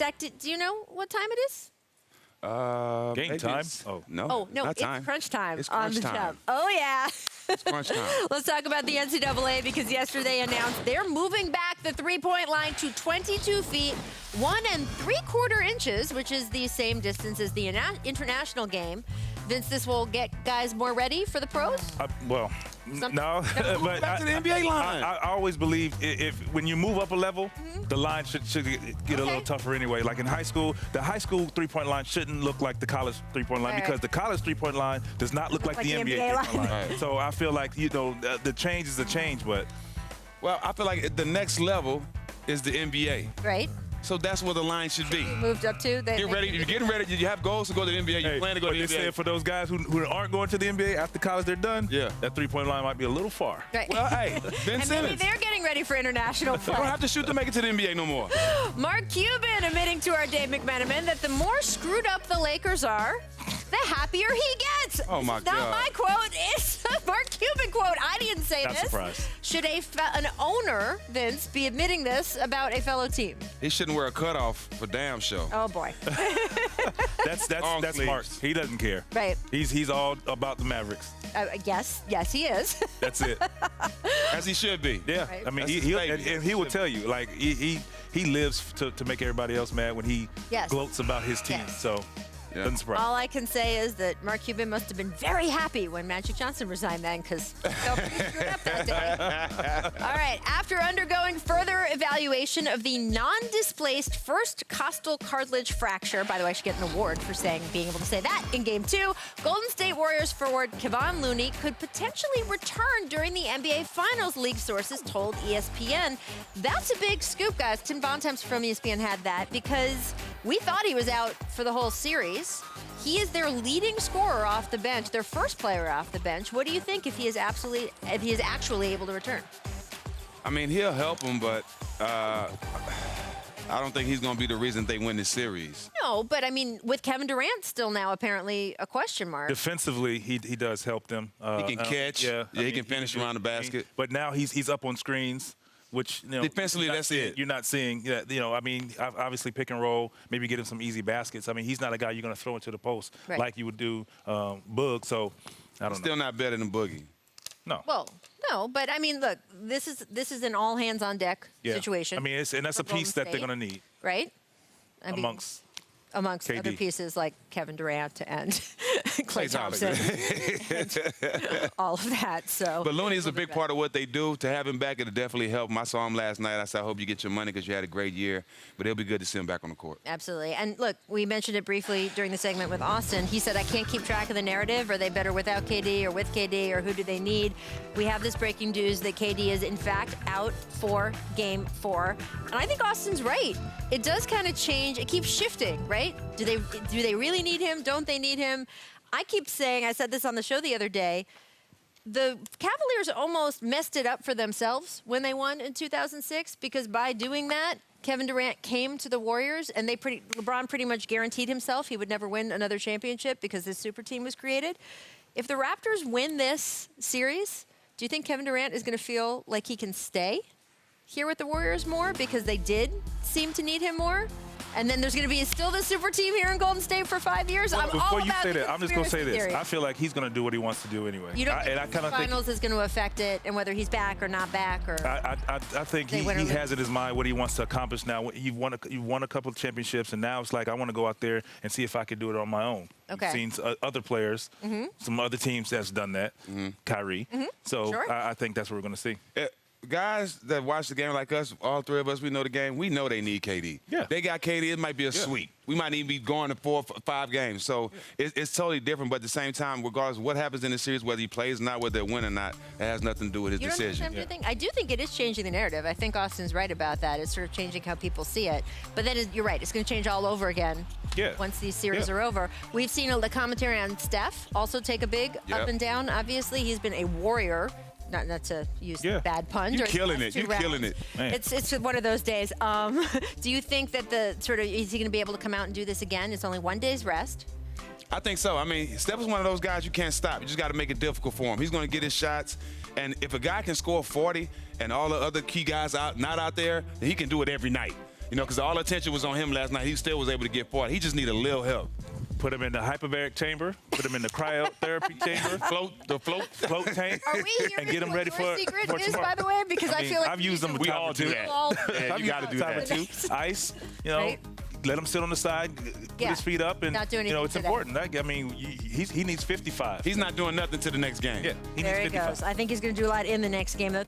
Stack, do you know what time it is? Game time? No, it's time. crunch time It's on crunch the time. job. Oh, yeah. It's crunch time. Let's talk about the NCAA because yesterday announced they're moving back the three-point line to 22 feet, 1 3/4 inches, which is the same distance as the international game. Vince, this will get guys more ready for the pros? No, but Back to the NBA line. I always believe if when you move up a level, the line should get a little tougher anyway. Like in high school, the high school three-point line shouldn't look like the college three-point line because the college three-point line does not look like the NBA three-point line. Right. So I feel like, the change is a change, but. Well, I feel like the next level is the NBA. Right. So that's where the line should be. Moved up to. Get ready. You're getting ready. You have goals to go to the NBA. You plan to go to the NBA. They said for those guys who aren't going to the NBA after college, they're done. Yeah. That three-point line might be a little far. Right. Well, hey, Ben and Simmons. maybe they're getting ready for international You play. don't have to shoot to make it to the NBA no more. Mark Cuban admitting to our Dave McMenamin that the more screwed up the Lakers are, the happier he gets. Oh, my It's not God. my quote. It's a Mark Cuban quote. I didn't say Not this. surprised. Should an owner, Vince, be admitting this about a fellow team? He shouldn't wear a cutoff for damn show. Oh, boy. That's Long Mark. sleeves. He doesn't care. Right. He's all about the Mavericks. Yes, he is. That's it. As he should be. Yeah. Right. I mean, That's his he baby. and he will tell you, like, he lives to make everybody else mad when he Yes. gloats about his team. Yes. So, doesn't surprise me. All I can say is that Mark Cuban must have been very happy when Magic Johnson resigned then, because he felt pretty screwed up that day. All right, after undergoing further evaluation of the non-displaced first costal cartilage fracture, by the way, I should get an award for being able to say that in Game 2, Golden State Warriors forward Kevon Looney could potentially return during the NBA Finals, league sources told ESPN. That's a big scoop, guys. Tim Bontemps from ESPN had that because we thought he was out for the whole series. He is their leading scorer off the bench, their first player off the bench. What do you think if he is actually able to return? I mean, he'll help them, but I don't think he's going to be the reason they win this series. No, but I mean, with Kevin Durant still now apparently a question mark. Defensively, he does help them. He can catch. Yeah, he can finish around the basket. But now he's up on screens, which defensively, that's it. You're not seeing. I mean, obviously pick and roll, maybe get him some easy baskets. I mean, he's not a guy you're going to throw into the post like you would do Boog. So I don't know. Still not better than Boogie. No. Well, no, but I mean, look, this is an all hands on deck situation. I mean, and that's a piece that they're going to need, right? I mean, amongst KD. other pieces like Kevin Durant and Klay Thompson, and all of that. So, but Looney is a big part of what they do. To have him back, it'll definitely help him. I saw him last night. I said, I hope you get your money because you had a great year. But it'll be good to see him back on the court. Absolutely. And look, we mentioned it briefly during the segment with Austin. He said, I can't keep track of the narrative. Are they better without KD or with KD, or who do they need? We have this breaking news that KD is, in fact, out for Game 4. And I think Austin's right. It does kind of change. It keeps shifting, right? Do they really need him? Don't they need him? I keep saying, I said this on the show the other day, the Cavaliers almost messed it up for themselves when they won in 2006 because by doing that, Kevin Durant came to the Warriors and LeBron pretty much guaranteed himself he would never win another championship because this super team was created. If the Raptors win this series, do you think Kevin Durant is going to feel like he can stay here with the Warriors more because they did seem to need him more? And then there's going to be still the super team here in Golden State for 5 years. Well, I'm all before you about say the that, I'm just going to say this. theory. I feel like he's going to do what he wants to do anyway. You don't and I think kind the of think finals is going to affect it and whether he's back or not back? Or I think he has in his mind what he wants to accomplish now. You've won a couple of championships, and now it's like I want to go out there and see if I can do it on my own. Okay. You've seen other players, some other teams that's done that, Kyrie. So Sure. I think that's what we're going to see. Guys that watch the game like us, all three of us, we know the game. We know they need KD. Yeah. They got KD. It might be a sweep. We might even be going to 4 or 5 games. So it's totally different. But at the same time, regardless of what happens in the series, whether he plays or not, whether they win or not, it has nothing to do with his decision. I do think it is changing the narrative. I think Austin's right about that. It's sort of changing how people see it. But then you're right. It's going to change all over again once these series are over. We've seen the commentary on Steph also take a big up and down. Obviously, he's been a warrior. Not to use the bad pun. You're killing it. You're killing it. Man. It's one of those days. Do you think that is he going to be able to come out and do this again? It's only 1 day's rest. I think so. I mean, Steph is one of those guys you can't stop. You just got to make it difficult for him. He's going to get his shots. And if a guy can score 40 and all the other key guys not out there, then he can do it every night. You know, because all attention was on him last night. He still was able to get 40. He just need a little help. Put him in the hyperbaric chamber. Put him in the cryotherapy chamber. Float tank. Are we hearing and get him what ready your for secret for is, tomorrow. by the way? Because I feel like I've used them. We all do that. Yeah, you got to do that. Ice. You know. Right. Let him sit on the side, put his feet up, and Not doing you know it's anything important. I mean, he needs 55. He's not doing nothing to the next game. Yeah, he There needs he 55. goes. I think he's going to do a lot in the next game, though.